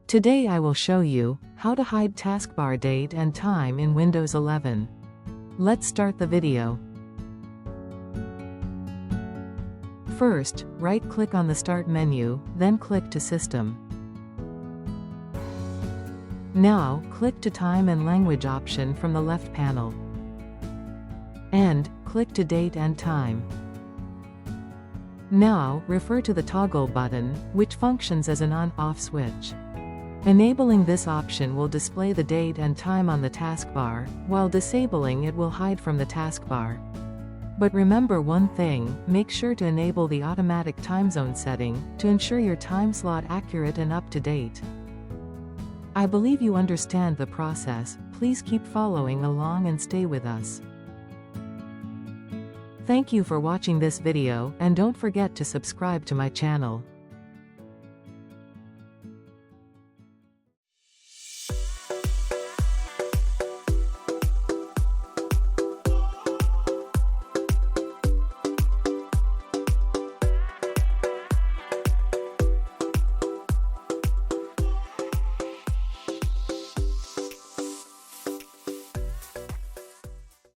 Today I will show you how to hide taskbar date and time in Windows 11. Let's start the video. First, right-click on the Start menu, then click to System. Now, click to Time and Language option from the left panel. And, click to Date and Time. Now, refer to the Toggle button, which functions as an on-off switch. Enabling this option will display the date and time on the taskbar, while disabling it will hide from the taskbar. But remember one thing, make sure to enable the automatic time zone setting, to ensure your time slot accurate and up to date. I believe you understand the process, please keep following along and stay with us. Thank you for watching this video, and don't forget to subscribe to my channel.